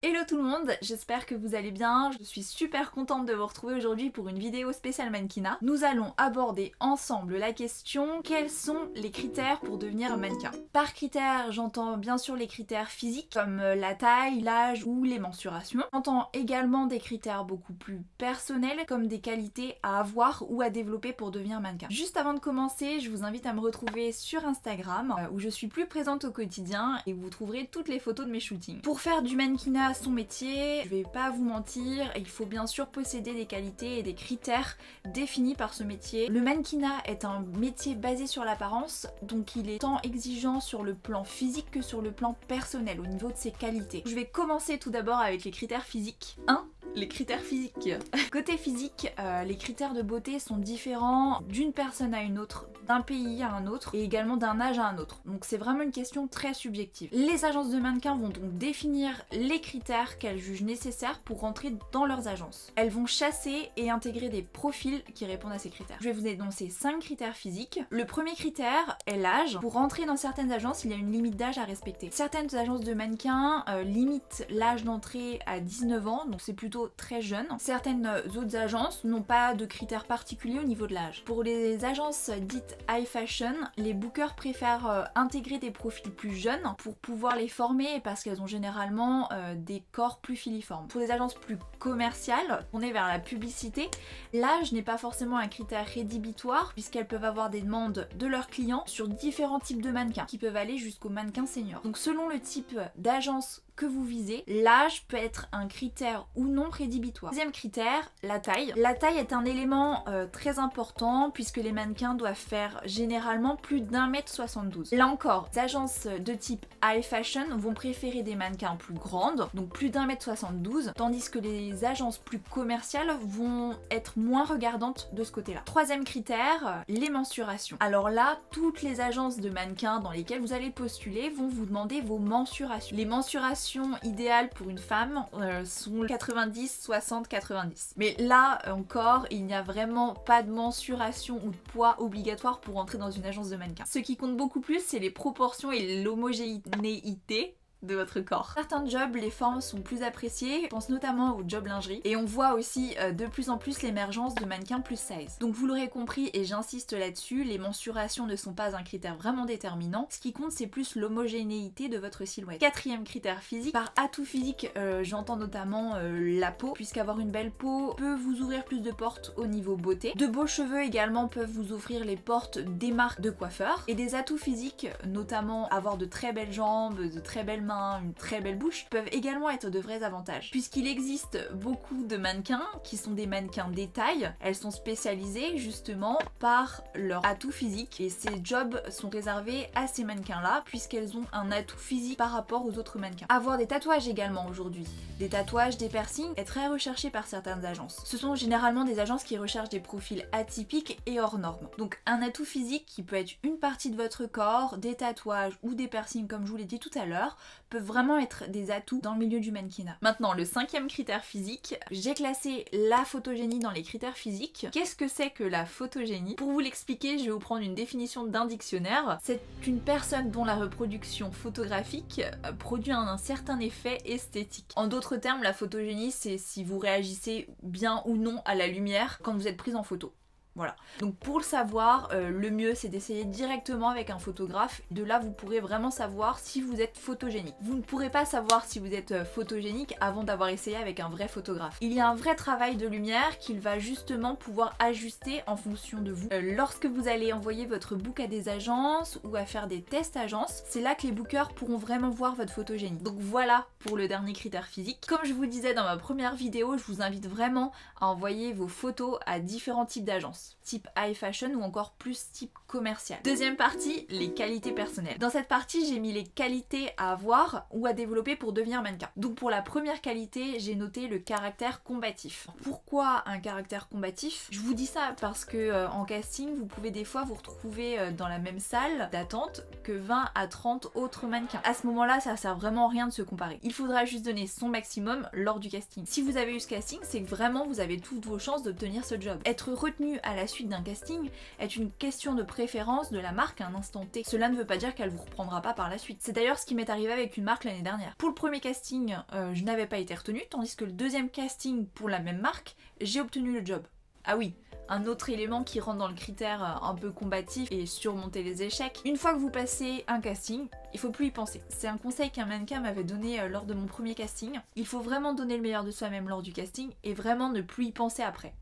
Hello tout le monde, j'espère que vous allez bien, je suis super contente de vous retrouver aujourd'hui pour une vidéo spéciale mannequinat. Nous allons aborder ensemble la question quels sont les critères pour devenir mannequin. Par critères, j'entends bien sûr les critères physiques comme la taille, l'âge ou les mensurations. J'entends également des critères beaucoup plus personnels comme des qualités à avoir ou à développer pour devenir mannequin. Juste avant de commencer, je vous invite à me retrouver sur Instagram où je suis plus présente au quotidien et vous trouverez toutes les photos de mes shootings. Pour faire du mannequinat son métier, je vais pas vous mentir, il faut bien sûr posséder des qualités et des critères définis par ce métier. Le mannequinat est un métier basé sur l'apparence, donc il est tant exigeant sur le plan physique que sur le plan personnel au niveau de ses qualités. Je vais commencer tout d'abord avec les critères physiques. 1. Les critères physiques. Côté physique, les critères de beauté sont différents d'une personne à une autre, d'un pays à un autre et également d'un âge à un autre. Donc c'est vraiment une question très subjective. Les agences de mannequins vont donc définir les critères qu'elles jugent nécessaires pour rentrer dans leurs agences. Elles vont chasser et intégrer des profils qui répondent à ces critères. Je vais vous énoncer 5 critères physiques. Le premier critère est l'âge. Pour rentrer dans certaines agences, il y a une limite d'âge à respecter. Certaines agences de mannequins limitent l'âge d'entrée à 19 ans, donc c'est plutôt très jeune. Certaines autres agences n'ont pas de critères particuliers au niveau de l'âge. Pour les agences dites high fashion, les bookers préfèrent intégrer des profils plus jeunes pour pouvoir les former parce qu'elles ont généralement des corps plus filiformes. Pour les agences plus commerciales, on est vers la publicité, l'âge n'est pas forcément un critère rédhibitoire puisqu'elles peuvent avoir des demandes de leurs clients sur différents types de mannequins qui peuvent aller jusqu'au mannequin senior. Donc selon le type d'agence que vous visez, l'âge peut être un critère ou non rédhibitoire. Deuxième critère, la taille. La taille est un élément très important puisque les mannequins doivent faire généralement plus d'1m72. Là encore, les agences de type high fashion vont préférer des mannequins plus grandes, donc plus d'1m72, tandis que les agences plus commerciales vont être moins regardantes de ce côté-là. Troisième critère, les mensurations. Alors là, toutes les agences de mannequins dans lesquelles vous allez postuler vont vous demander vos mensurations. Les mensurations idéales pour une femme sont 90, 60, 90. Mais là encore, il n'y a vraiment pas de mensuration ou de poids obligatoire pour entrer dans une agence de mannequin. Ce qui compte beaucoup plus, c'est les proportions et l'homogénéité de votre corps. Certains jobs, les formes sont plus appréciées, je pense notamment aux jobs lingerie, et on voit aussi de plus en plus l'émergence de mannequins plus size. Donc vous l'aurez compris et j'insiste là-dessus, les mensurations ne sont pas un critère vraiment déterminant, ce qui compte c'est plus l'homogénéité de votre silhouette. Quatrième critère physique, par atout physique j'entends notamment la peau, puisqu'avoir une belle peau peut vous ouvrir plus de portes au niveau beauté. De beaux cheveux également peuvent vous ouvrir les portes des marques de coiffeurs, et des atouts physiques, notamment avoir de très belles jambes, de très belles mains, une très belle bouche, peuvent également être de vrais avantages. Puisqu'il existe beaucoup de mannequins qui sont des mannequins détail, elles sont spécialisées justement par leur atout physique et ces jobs sont réservés à ces mannequins là puisqu'elles ont un atout physique par rapport aux autres mannequins. Avoir des tatouages également aujourd'hui. Des tatouages, des piercings est très recherché par certaines agences. Ce sont généralement des agences qui recherchent des profils atypiques et hors normes. Donc un atout physique qui peut être une partie de votre corps, des tatouages ou des piercings comme je vous l'ai dit tout à l'heure, peuvent vraiment être des atouts dans le milieu du mannequinat. Maintenant, le cinquième critère physique, j'ai classé la photogénie dans les critères physiques. Qu'est-ce que c'est que la photogénie? Pour vous l'expliquer, je vais vous prendre une définition d'un dictionnaire. C'est une personne dont la reproduction photographique produit un certain effet esthétique. En d'autres termes, la photogénie, c'est si vous réagissez bien ou non à la lumière quand vous êtes prise en photo. Voilà. Donc pour le savoir, le mieux c'est d'essayer directement avec un photographe. De là vous pourrez vraiment savoir si vous êtes photogénique. Vous ne pourrez pas savoir si vous êtes photogénique avant d'avoir essayé avec un vrai photographe. Il y a un vrai travail de lumière qu'il va justement pouvoir ajuster en fonction de vous. Lorsque vous allez envoyer votre book à des agences ou à faire des tests agences, c'est là que les bookers pourront vraiment voir votre photogénie. Donc voilà pour le dernier critère physique. Comme je vous disais dans ma première vidéo, je vous invite vraiment à envoyer vos photos à différents types d'agences. Type high fashion ou encore plus type commercial. Deuxième partie, les qualités personnelles. Dans cette partie, j'ai mis les qualités à avoir ou à développer pour devenir mannequin. Donc pour la première qualité, j'ai noté le caractère combatif. Pourquoi un caractère combatif? Je vous dis ça parce que en casting, vous pouvez des fois vous retrouver dans la même salle d'attente que 20 à 30 autres mannequins. À ce moment-là, ça sert vraiment à rien de se comparer. Il faudra juste donner son maximum lors du casting. Si vous avez eu ce casting, c'est que vraiment vous avez toutes vos chances d'obtenir ce job. Être retenu à à la suite d'un casting est une question de préférence de la marque à un instant T. Cela ne veut pas dire qu'elle vous reprendra pas par la suite. C'est d'ailleurs ce qui m'est arrivé avec une marque l'année dernière. Pour le premier casting, je n'avais pas été retenue, tandis que le deuxième casting pour la même marque, j'ai obtenu le job. Ah oui, un autre élément qui rentre dans le critère un peu combatif et surmonter les échecs. Une fois que vous passez un casting, il faut plus y penser. C'est un conseil qu'un mannequin m'avait donné lors de mon premier casting. Il faut vraiment donner le meilleur de soi-même lors du casting et vraiment ne plus y penser après.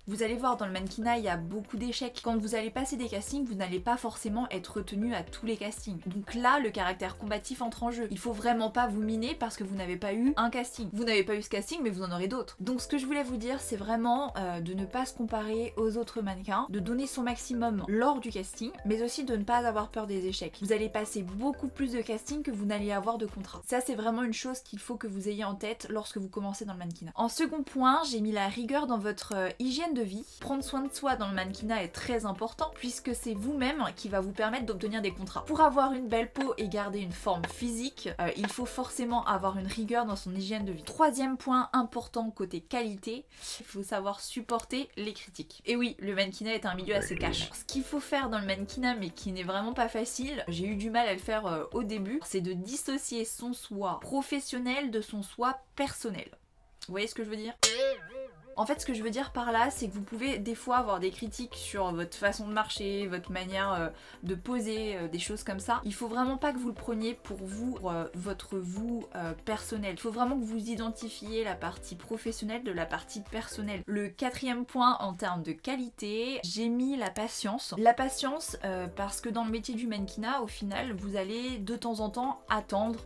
Vous allez voir, dans le mannequinat, il y a beaucoup d'échecs. Quand vous allez passer des castings, vous n'allez pas forcément être retenu à tous les castings. Donc là, le caractère combatif entre en jeu. Il faut vraiment pas vous miner parce que vous n'avez pas eu un casting. Vous n'avez pas eu ce casting, mais vous en aurez d'autres. Donc ce que je voulais vous dire, c'est vraiment de ne pas se comparer aux autres mannequins, de donner son maximum lors du casting, mais aussi de ne pas avoir peur des échecs. Vous allez passer beaucoup plus de castings que vous n'allez avoir de contrats. Ça, c'est vraiment une chose qu'il faut que vous ayez en tête lorsque vous commencez dans le mannequinat. En second point, j'ai mis la rigueur dans votre hygiène de vie. Prendre soin de soi dans le mannequinat est très important puisque c'est vous-même qui va vous permettre d'obtenir des contrats. Pour avoir une belle peau et garder une forme physique, il faut forcément avoir une rigueur dans son hygiène de vie. Troisième point important côté qualité, il faut savoir supporter les critiques. Et oui, le mannequinat est un milieu assez cash. Ce qu'il faut faire dans le mannequinat mais qui n'est vraiment pas facile, j'ai eu du mal à le faire au début, c'est de dissocier son soi professionnel de son soi personnel. Vous voyez ce que je veux dire ? En fait, ce que je veux dire par là, c'est que vous pouvez des fois avoir des critiques sur votre façon de marcher, votre manière de poser, des choses comme ça. Il faut vraiment pas que vous le preniez pour vous, votre vous personnel. Il faut vraiment que vous identifiez la partie professionnelle de la partie personnelle. Le quatrième point en termes de qualité, j'ai mis la patience. La patience parce que dans le métier du mannequinat, au final, vous allez de temps en temps attendre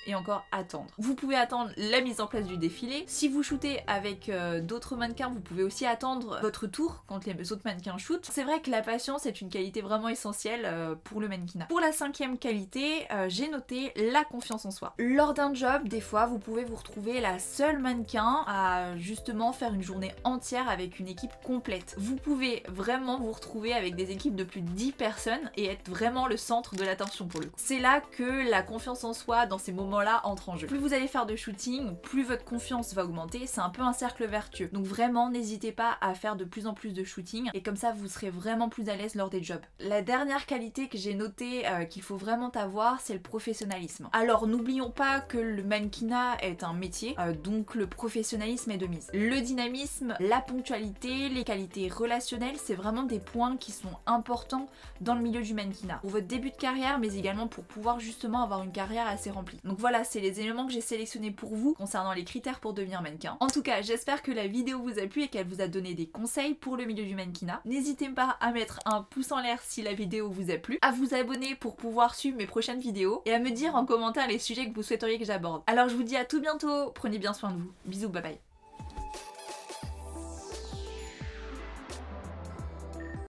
et encore attendre. Vous pouvez attendre la mise en place du défilé. Si vous shootez avec d'autres mannequins, vous pouvez aussi attendre votre tour quand les autres mannequins shootent. C'est vrai que la patience est une qualité vraiment essentielle pour le mannequinat. Pour la cinquième qualité, j'ai noté la confiance en soi. Lors d'un job, des fois, vous pouvez vous retrouver la seule mannequin à justement faire une journée entière avec une équipe complète. Vous pouvez vraiment vous retrouver avec des équipes de plus de 10 personnes et être vraiment le centre de l'attention pour le coup. C'est là que la confiance en soi dans ces moments-là entre en jeu. Plus vous allez faire de shooting, plus votre confiance va augmenter, c'est un peu un cercle vertueux. Donc vraiment, n'hésitez pas à faire de plus en plus de shooting et comme ça vous serez vraiment plus à l'aise lors des jobs. La dernière qualité que j'ai notée qu'il faut vraiment avoir, c'est le professionnalisme. Alors n'oublions pas que le mannequinat est un métier, donc le professionnalisme est de mise. Le dynamisme, la ponctualité, les qualités relationnelles, c'est vraiment des points qui sont importants dans le milieu du mannequinat. Pour votre début de carrière, mais également pour pouvoir justement avoir une carrière assez remplie. Donc voilà, c'est les éléments que j'ai sélectionnés pour vous concernant les critères pour devenir mannequin. En tout cas, j'espère que la vidéo vous a plu et qu'elle vous a donné des conseils pour le milieu du mannequinat. N'hésitez pas à mettre un pouce en l'air si la vidéo vous a plu, à vous abonner pour pouvoir suivre mes prochaines vidéos et à me dire en commentaire les sujets que vous souhaiteriez que j'aborde. Alors je vous dis à tout bientôt, prenez bien soin de vous. Bisous, bye bye.